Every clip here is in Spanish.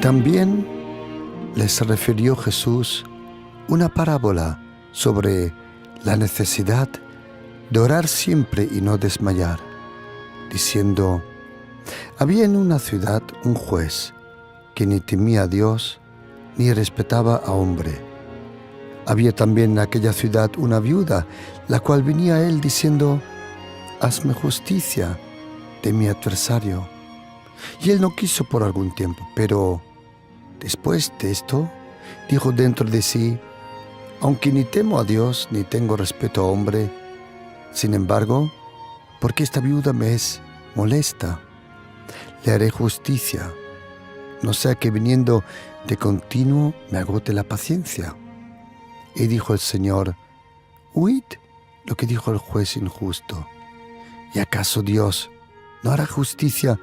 También les refirió Jesús una parábola sobre la necesidad de orar siempre y no desmayar, diciendo: había en una ciudad un juez que ni temía a Dios ni respetaba a hombre. Había también en aquella ciudad una viuda, la cual venía a él diciendo: hazme justicia de mi adversario. Y él no quiso por algún tiempo, pero después de esto dijo dentro de sí: aunque ni temo a Dios ni tengo respeto a hombre, sin embargo, porque esta viuda me es molesta, le haré justicia, no sea que viniendo de continuo me agote la paciencia. Y dijo el Señor: huid lo que dijo el juez injusto. ¿Y acaso Dios no hará justicia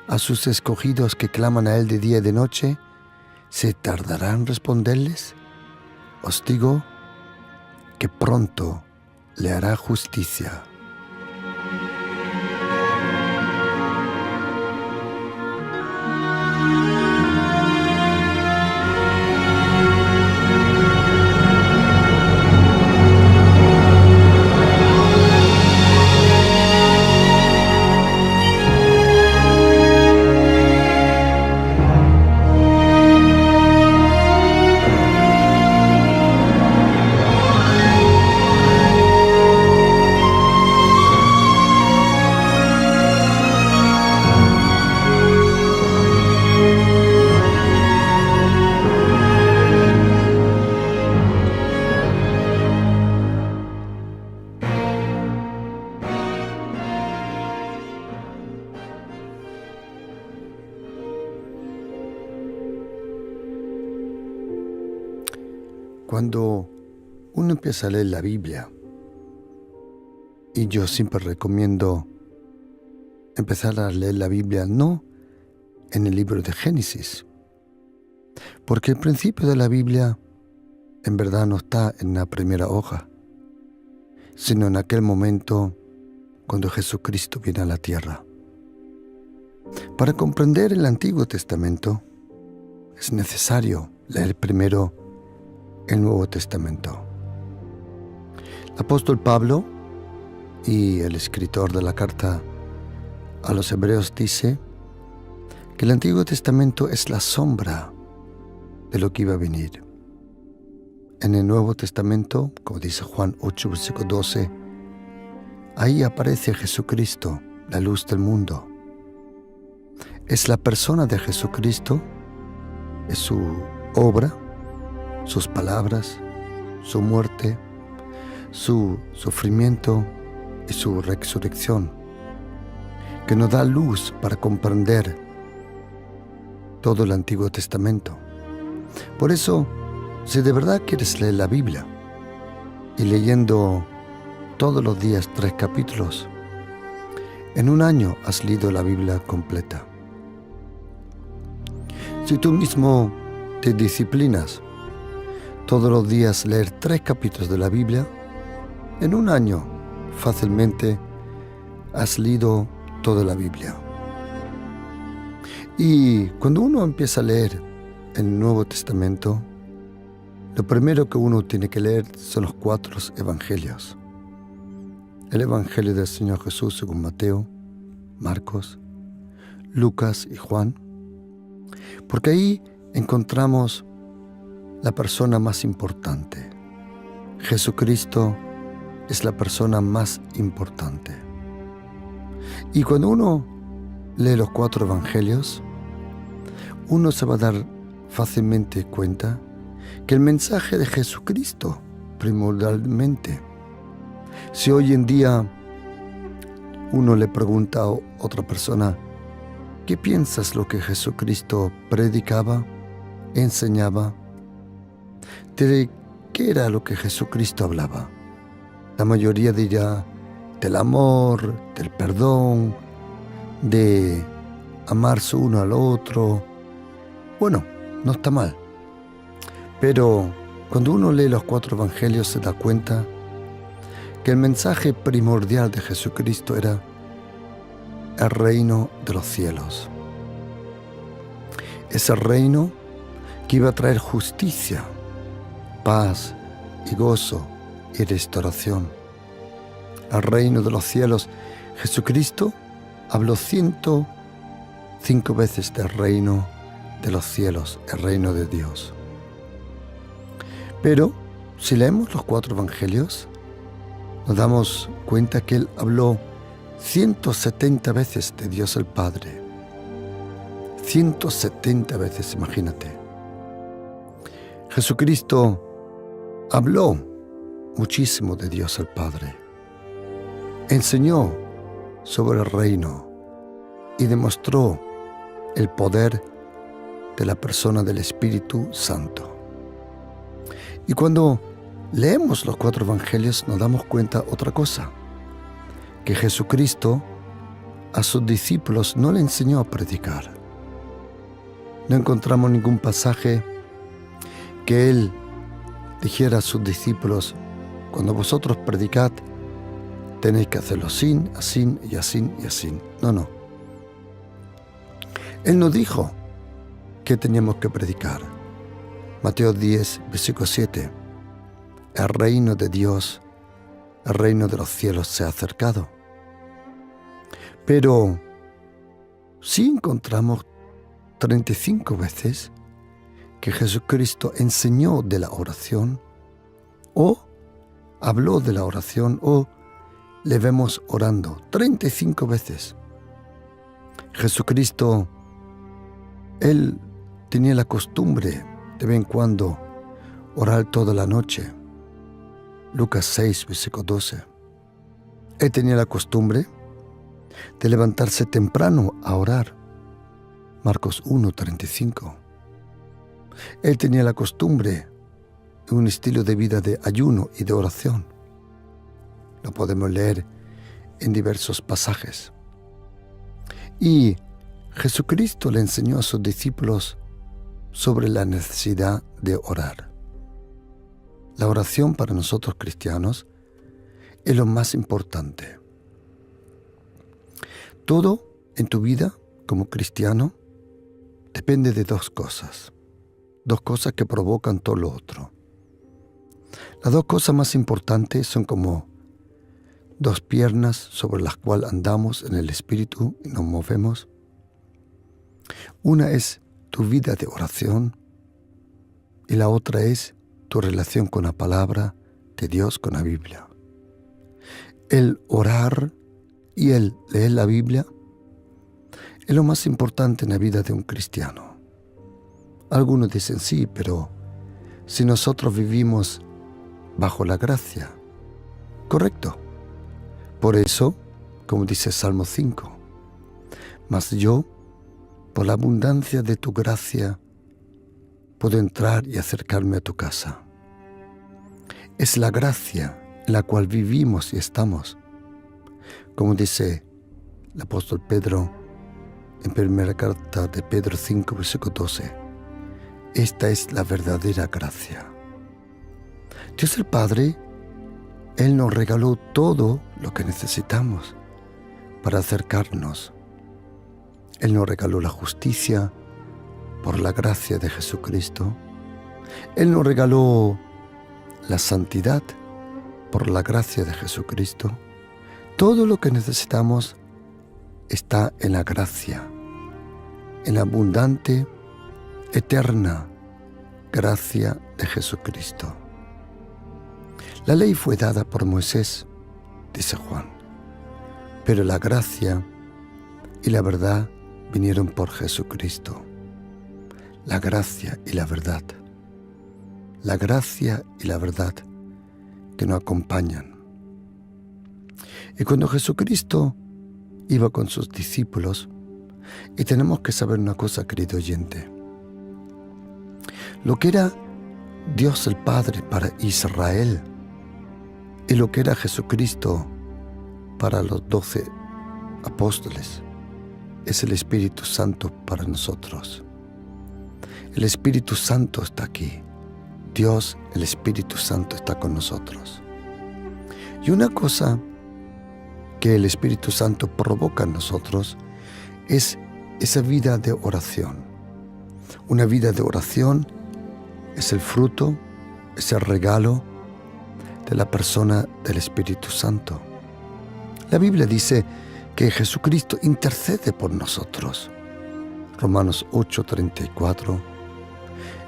a sus escogidos que claman a Él de día y de noche? ¿Se tardará en responderles? Os digo que pronto le hará justicia. Cuando uno empieza a leer la Biblia, y yo siempre recomiendo empezar a leer la Biblia no en el libro de Génesis, porque el principio de la Biblia en verdad no está en la primera hoja, sino en aquel momento cuando Jesucristo viene a la tierra. Para comprender el Antiguo Testamento es necesario leer primero el Nuevo Testamento. El apóstol Pablo y el escritor de la carta a los Hebreos dice que el Antiguo Testamento es la sombra de lo que iba a venir. En el Nuevo Testamento, como dice Juan 8, versículo 12, ahí aparece Jesucristo, la luz del mundo. Es la persona de Jesucristo, es su obra, sus palabras, su muerte, su sufrimiento y su resurrección, que nos da luz para comprender todo el Antiguo Testamento. Por eso, si de verdad quieres leer la Biblia y leyendo todos los días 3 capítulos, en un año has leído la Biblia completa. Si tú mismo te disciplinas todos los días leer 3 capítulos de la Biblia, en un año fácilmente has leído toda la Biblia. Y cuando uno empieza a leer el Nuevo Testamento, lo primero que uno tiene que leer son los 4 evangelios. El Evangelio del Señor Jesús según Mateo, Marcos, Lucas y Juan, porque ahí encontramos la persona más importante. Jesucristo es la persona más importante. Y cuando uno lee los 4 evangelios, uno se va a dar fácilmente cuenta que el mensaje de Jesucristo, primordialmente, si hoy en día uno le pregunta a otra persona: ¿qué piensas lo que Jesucristo predicaba, enseñaba? ¿De qué era lo que Jesucristo hablaba? La mayoría dirá del amor, del perdón, de amarse uno al otro. Bueno, no está mal. Pero cuando uno lee los 4 evangelios se da cuenta que el mensaje primordial de Jesucristo era el reino de los cielos. ese reino que iba a traer justicia, paz y gozo y restauración. Al reino de los cielos, Jesucristo habló 105 veces del reino de los cielos, el reino de Dios. Pero si leemos los 4 evangelios, nos damos cuenta que Él habló 170 veces de Dios el Padre. 170 veces, imagínate. Jesucristo habló muchísimo de Dios el Padre. Enseñó sobre el reino y demostró el poder de la persona del Espíritu Santo. Y cuando leemos los 4 evangelios nos damos cuenta otra cosa, que Jesucristo a sus discípulos no le enseñó a predicar. No encontramos ningún pasaje que Él dijera a sus discípulos: cuando vosotros predicad, tenéis que hacerlo así, así y así y así. No. Él no dijo que teníamos que predicar. Mateo 10, versículo 7. El reino de Dios, el reino de los cielos se ha acercado. Pero sí encontramos 35 veces que Jesucristo enseñó de la oración, o habló de la oración, o le vemos orando. 35 veces. Jesucristo, Él tenía la costumbre de vez en cuando orar toda la noche. Lucas 6, versículo 12. Él tenía la costumbre de levantarse temprano a orar. Marcos 1, 35. Él tenía la costumbre de un estilo de vida de ayuno y de oración. Lo podemos leer en diversos pasajes. Y Jesucristo le enseñó a sus discípulos sobre la necesidad de orar. La oración para nosotros cristianos es lo más importante. Todo en tu vida como cristiano depende de 2 cosas. 2 cosas que provocan todo lo otro. Las 2 cosas más importantes son como 2 piernas sobre las cuales andamos en el Espíritu y nos movemos. Una es tu vida de oración y la otra es tu relación con la palabra de Dios, con la Biblia. El orar y el leer la Biblia es lo más importante en la vida de un cristiano. Algunos dicen sí, pero si nosotros vivimos bajo la gracia, correcto. Por eso, como dice Salmo 5, mas yo, por la abundancia de tu gracia, puedo entrar y acercarme a tu casa. Es la gracia en la cual vivimos y estamos. Como dice el apóstol Pedro en primera carta de Pedro 5, versículo 12, esta es la verdadera gracia. Dios el Padre, Él nos regaló todo lo que necesitamos para acercarnos. Él nos regaló la justicia por la gracia de Jesucristo. Él nos regaló la santidad por la gracia de Jesucristo. Todo lo que necesitamos está en la gracia, en la abundante, eterna gracia de Jesucristo. La ley fue dada por Moisés, dice Juan, pero la gracia y la verdad vinieron por Jesucristo. La gracia y la verdad. La gracia y la verdad que nos acompañan. Y cuando Jesucristo iba con sus discípulos, y tenemos que saber una cosa, querido oyente, lo que era Dios el Padre para Israel y lo que era Jesucristo para los 12 apóstoles es el Espíritu Santo para nosotros. El Espíritu Santo está aquí. Dios, el Espíritu Santo está con nosotros. Y una cosa que el Espíritu Santo provoca en nosotros es esa vida de oración. Una vida de oración es el fruto, es el regalo de la persona del Espíritu Santo. La Biblia dice que Jesucristo intercede por nosotros. Romanos 8:34,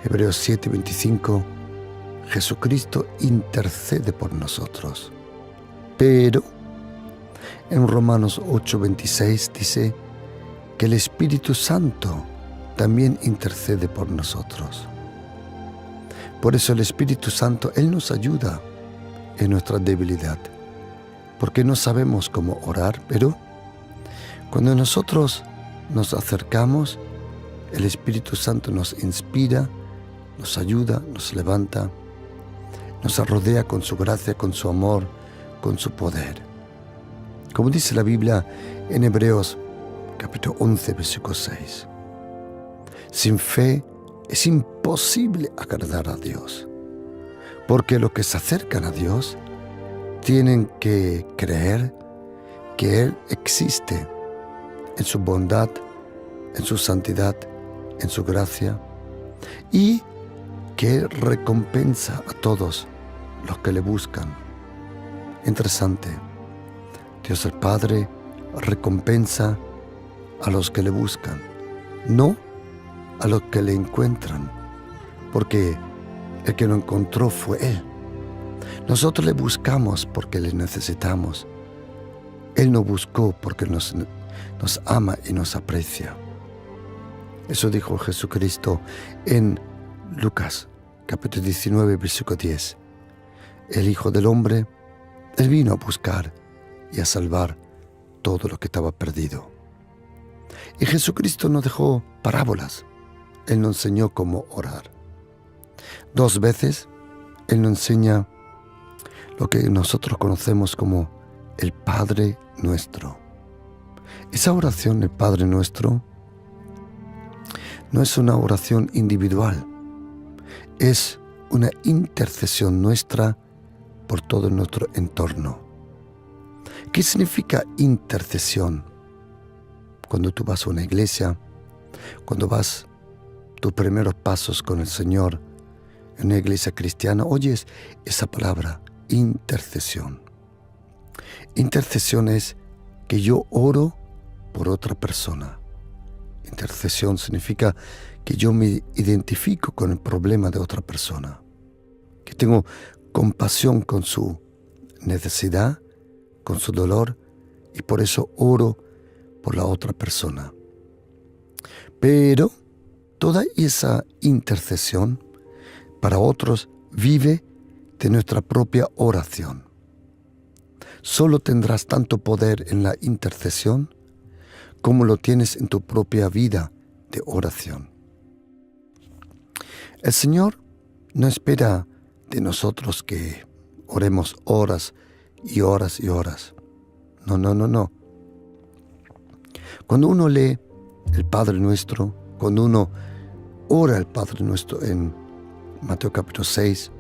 Hebreos 7:25, Jesucristo intercede por nosotros. Pero en Romanos 8:26 dice que el Espíritu Santo también intercede por nosotros. Por eso el Espíritu Santo, Él nos ayuda en nuestra debilidad, porque no sabemos cómo orar, pero cuando nosotros nos acercamos, el Espíritu Santo nos inspira, nos ayuda, nos levanta, nos rodea con su gracia, con su amor, con su poder. Como dice la Biblia en Hebreos capítulo 11, versículo 6. Sin fe es imposible agradar a Dios, porque los que se acercan a Dios tienen que creer que Él existe en su bondad, en su santidad, en su gracia, y que Él recompensa a todos los que le buscan. Interesante. Dios el Padre recompensa a los que le buscan, no a los que le encuentran, porque el que lo encontró fue Él. Nosotros le buscamos porque le necesitamos. Él nos buscó porque nos ama y nos aprecia. Eso dijo Jesucristo en Lucas capítulo 19, versículo 10. El Hijo del Hombre, Él vino a buscar y a salvar todo lo que estaba perdido. Y Jesucristo nos dejó parábolas. Él nos enseñó cómo orar. 2 veces Él nos enseña lo que nosotros conocemos como el Padre Nuestro. Esa oración, el Padre Nuestro, no es una oración individual, es una intercesión nuestra por todo nuestro entorno. ¿Qué significa intercesión? Cuando tú vas a una iglesia, cuando vas tus primeros pasos con el Señor en una iglesia cristiana, oyes esa palabra, intercesión. Intercesión es que yo oro por otra persona. Intercesión significa que yo me identifico con el problema de otra persona, que tengo compasión con su necesidad, con su dolor, y por eso oro por la otra persona. Pero toda esa intercesión para otros vive de nuestra propia oración. Solo tendrás tanto poder en la intercesión como lo tienes en tu propia vida de oración. El Señor no espera de nosotros que oremos horas y horas y horas. No. Cuando uno lee el Padre Nuestro, cuando uno ora el Padre Nuestro en Mateo capítulo 6,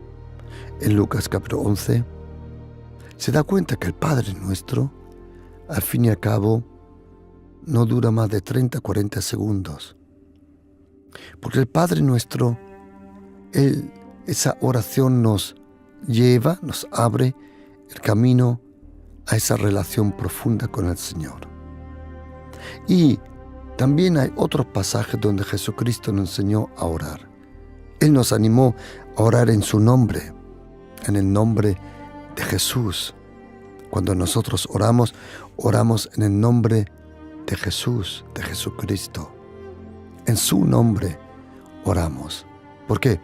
en Lucas capítulo 11, se da cuenta que el Padre Nuestro, al fin y al cabo, no dura más de 30-40 segundos. Porque el Padre Nuestro, esa oración nos lleva, nos abre el camino a esa relación profunda con el Señor. Y también hay otros pasajes donde Jesucristo nos enseñó a orar. Él nos animó a orar en su nombre, en el nombre de Jesús. Cuando nosotros oramos en el nombre de Jesús, de Jesucristo. En su nombre oramos. ¿Por qué?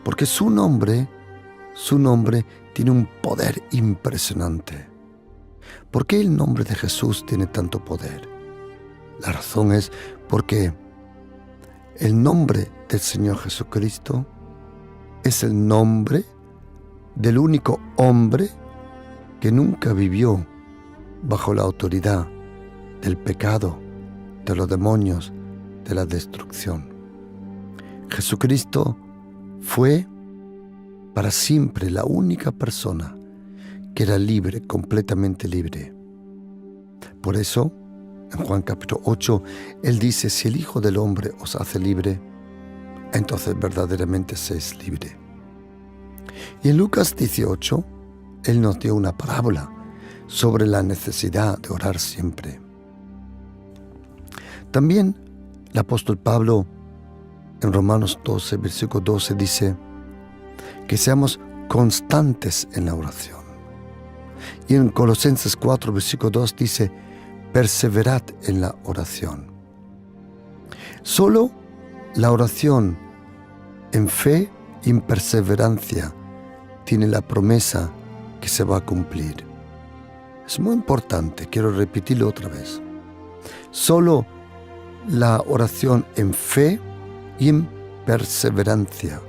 Porque su nombre tiene un poder impresionante. ¿Por qué el nombre de Jesús tiene tanto poder? La razón es porque el nombre del Señor Jesucristo es el nombre del único hombre que nunca vivió bajo la autoridad del pecado, de los demonios, de la destrucción. Jesucristo fue para siempre la única persona que era libre, completamente libre. Por eso, en Juan capítulo 8, Él dice, si el Hijo del Hombre os hace libre, entonces verdaderamente se es libre. Y en Lucas 18, Él nos dio una parábola sobre la necesidad de orar siempre. También el apóstol Pablo en Romanos 12, versículo 12 dice que seamos constantes en la oración. Y en Colosenses 4, versículo 2 dice, perseverad en la oración. Solo la oración en fe y en perseverancia tiene la promesa que se va a cumplir. Es muy importante, quiero repetirlo otra vez. Solo la oración en fe y en perseverancia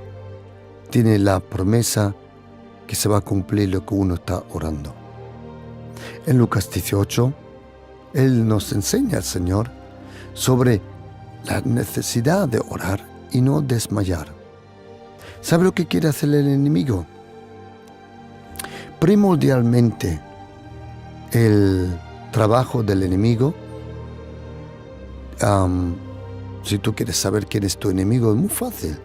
tiene la promesa que se va a cumplir lo que uno está orando. En Lucas 18, Él nos enseña, el Señor, sobre la necesidad de orar y no desmayar. ¿Sabe lo que quiere hacer el enemigo? Primordialmente, el trabajo del enemigo, si tú quieres saber quién es tu enemigo, es muy fácil.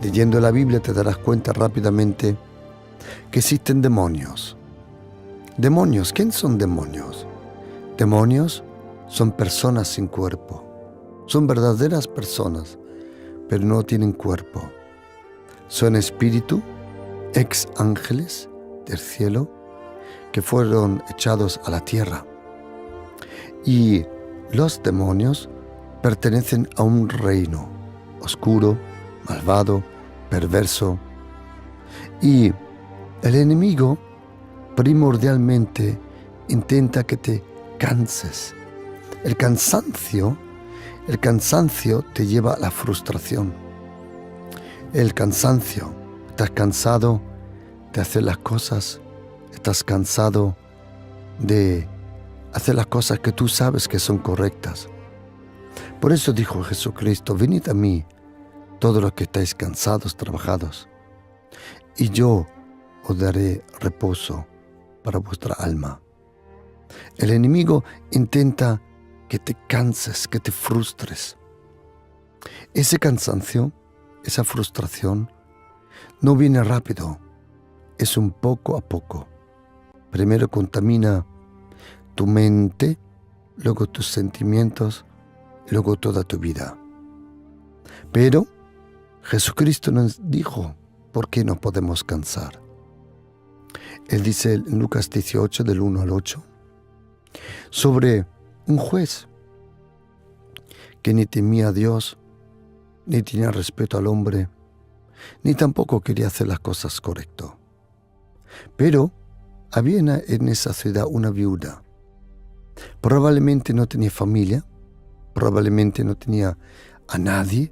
Leyendo la Biblia te darás cuenta rápidamente que existen demonios. Demonios, ¿quién son demonios? Demonios son personas sin cuerpo. Son verdaderas personas, pero no tienen cuerpo. Son espíritu, ex ángeles del cielo, que fueron echados a la tierra. Y los demonios pertenecen a un reino oscuro, malvado, perverso. Y el enemigo primordialmente intenta que te canses. El cansancio te lleva a la frustración. El cansancio, estás cansado de hacer las cosas, estás cansado de hacer las cosas que tú sabes que son correctas. Por eso dijo Jesucristo, venid a mí, todos los que estáis cansados, trabajados, y yo os daré reposo para vuestra alma. El enemigo intenta que te canses, que te frustres. Ese cansancio, esa frustración, no viene rápido, es un poco a poco. Primero contamina tu mente, luego tus sentimientos, luego toda tu vida. Pero Jesucristo nos dijo por qué no podemos cansar. Él dice en Lucas 18, del 1 al 8, sobre un juez que ni temía a Dios, ni tenía respeto al hombre, ni tampoco quería hacer las cosas correcto. Pero había en esa ciudad una viuda. Probablemente no tenía familia, probablemente no tenía a nadie,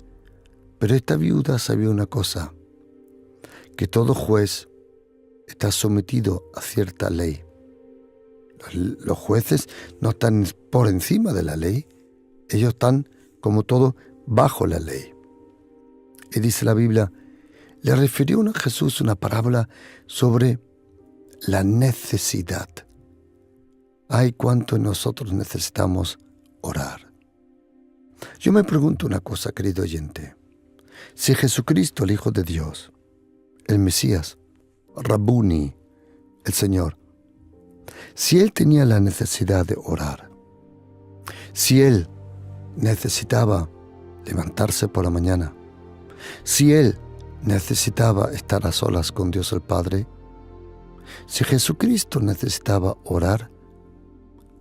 pero esta viuda sabía una cosa, que todo juez está sometido a cierta ley. Los jueces no están por encima de la ley, ellos están, como todo, bajo la ley. Y dice la Biblia, le refirió a Jesús una parábola sobre la necesidad. Ay, cuánto nosotros necesitamos orar. Yo me pregunto una cosa, querido oyente. Si Jesucristo, el Hijo de Dios, el Mesías, Rabuni, el Señor, si Él tenía la necesidad de orar, si Él necesitaba levantarse por la mañana, si Él necesitaba estar a solas con Dios el Padre, si Jesucristo necesitaba orar,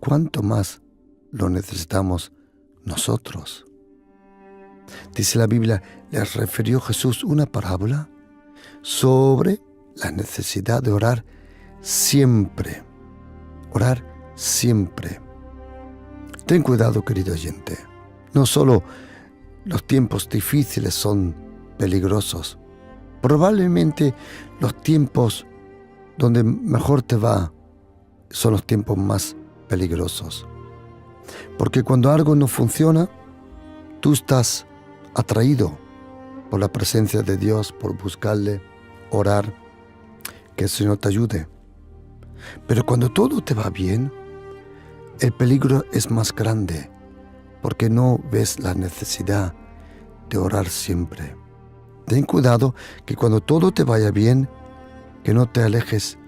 ¿cuánto más lo necesitamos nosotros? Dice la Biblia, les refirió Jesús una parábola sobre la necesidad de orar siempre. Orar siempre. Ten cuidado, querido oyente. No solo los tiempos difíciles son peligrosos. Probablemente los tiempos donde mejor te va son los tiempos más peligrosos. Porque cuando algo no funciona, tú estás atraído por la presencia de Dios, por buscarle, orar, que el Señor te ayude. Pero cuando todo te va bien, el peligro es más grande, porque no ves la necesidad de orar siempre. Ten cuidado que cuando todo te vaya bien, que no te alejes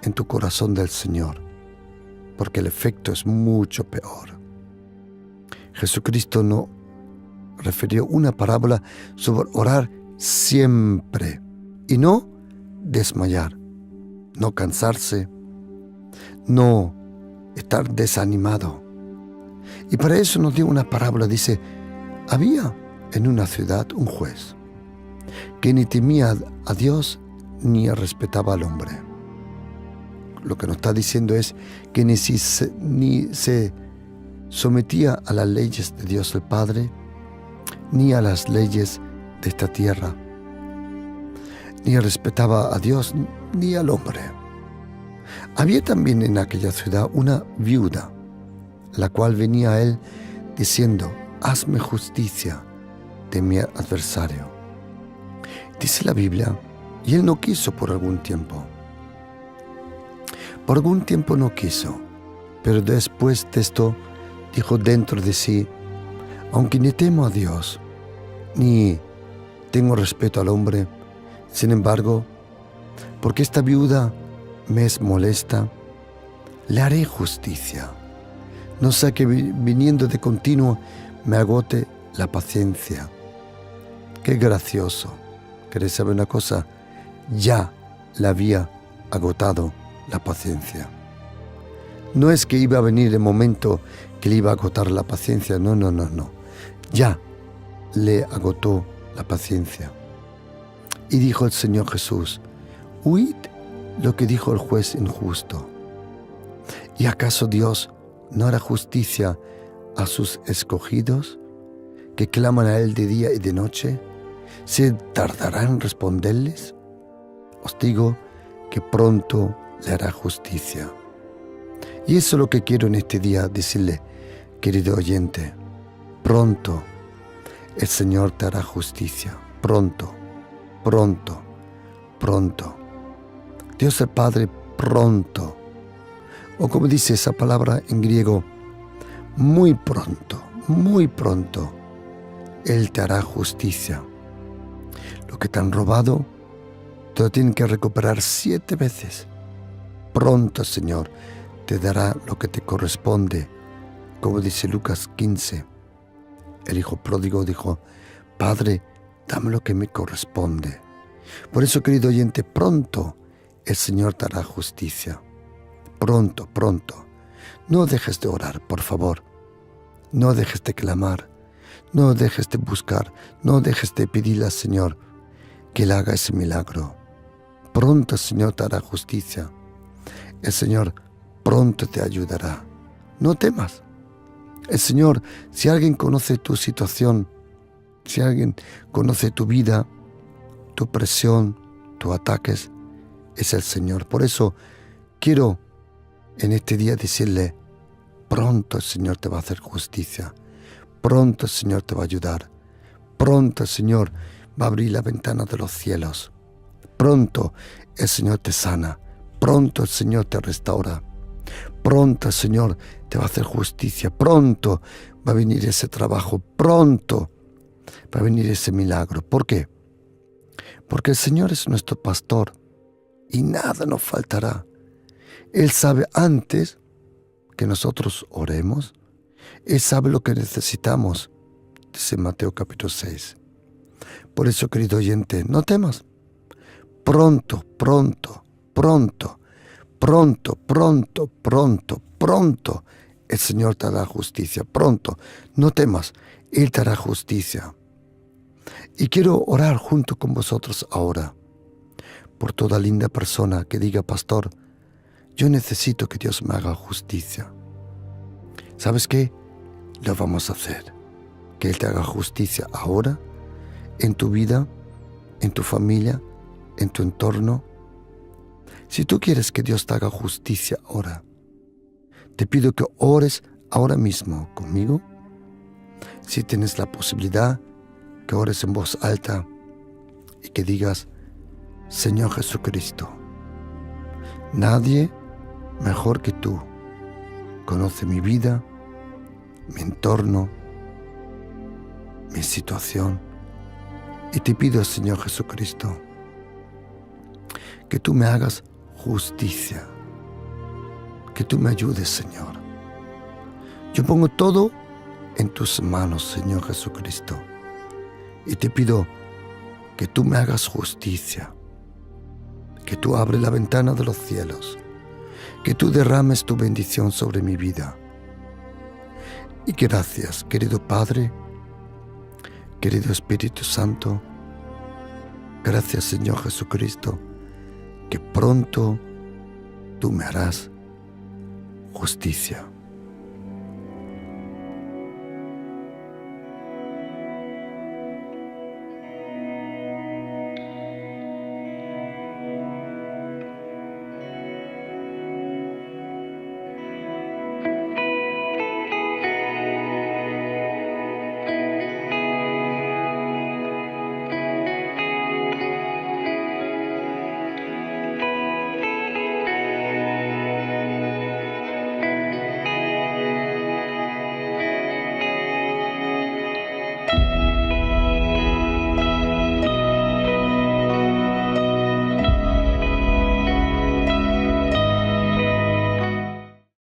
en tu corazón del Señor, porque el efecto es mucho peor. Jesucristo nos refirió una parábola sobre orar siempre y no desmayar, no cansarse, no estar desanimado. Y para eso nos dio una parábola. Dice, había en una ciudad un juez que ni temía a Dios ni respetaba al hombre. Lo que nos está diciendo es que ni se sometía a las leyes de Dios el Padre, ni a las leyes de esta tierra, ni respetaba a Dios ni al hombre. Había también en aquella ciudad una viuda, la cual venía a él diciendo, hazme justicia de mi adversario. Dice la Biblia, y él no quiso por algún tiempo. Por algún tiempo no quiso, pero después de esto dijo dentro de sí, aunque ni temo a Dios, ni tengo respeto al hombre, sin embargo, porque esta viuda me es molesta, le haré justicia. No sea que viniendo de continuo me agote la paciencia. Qué gracioso. ¿Queréis saber una cosa? Ya le había agotado la paciencia. No es que iba a venir el momento que le iba a agotar la paciencia, no. Ya le agotó la paciencia. Y dijo el Señor Jesús, huid lo que dijo el juez injusto. ¿Y acaso Dios no hará justicia a sus escogidos, que claman a Él de día y de noche? ¿Se tardará en responderles? Os digo que pronto le hará justicia. Y eso es lo que quiero en este día decirle, querido oyente. Pronto el Señor te hará justicia. Pronto. Dios el Padre pronto. O como dice esa palabra en griego, muy pronto, Él te hará justicia. Lo que te han robado, te lo tienen que recuperar 7 veces. Pronto, Señor, te dará lo que te corresponde. Como dice Lucas 15, el hijo pródigo dijo, Padre, dame lo que me corresponde. Por eso, querido oyente, pronto el Señor te hará justicia. Pronto. No dejes de orar, por favor. No dejes de clamar. No dejes de buscar. No dejes de pedirle al Señor que Él haga ese milagro. Pronto el Señor te hará justicia. El Señor pronto te ayudará. No temas. El Señor, si alguien conoce tu situación, si alguien conoce tu vida, tu presión, tus ataques, es el Señor. Por eso quiero en este día decirle, pronto el Señor te va a hacer justicia. Pronto el Señor te va a ayudar. Pronto el Señor va a abrir la ventana de los cielos. Pronto el Señor te sana. Pronto el Señor te restaura. Pronto el Señor te va a hacer justicia. Pronto va a venir ese trabajo. Pronto va a venir ese milagro. ¿Por qué? Porque el Señor es nuestro pastor y nada nos faltará. Él sabe antes que nosotros oremos. Él sabe lo que necesitamos, dice Mateo capítulo 6. Por eso, querido oyente, no temas. Pronto el Señor te hará justicia. Pronto, no temas, Él te hará justicia. Y quiero orar junto con vosotros ahora por toda linda persona que diga, pastor, yo necesito que Dios me haga justicia. ¿Sabes qué? Lo vamos a hacer. Que Él te haga justicia ahora, en tu vida, en tu familia, en tu entorno. Si tú quieres que Dios te haga justicia ahora, te pido que ores ahora mismo conmigo. Si tienes la posibilidad, que ores en voz alta y que digas, Señor Jesucristo, nadie mejor que tú conoce mi vida, mi entorno, mi situación. Y te pido, Señor Jesucristo, que tú me hagas justicia, que tú me ayudes, Señor. Yo pongo todo en tus manos, Señor Jesucristo, y te pido que tú me hagas justicia, que tú abres la ventana de los cielos, que tú derrames tu bendición sobre mi vida. Y gracias, querido Padre, querido Espíritu Santo, gracias, Señor Jesucristo, que pronto tú me harás justicia.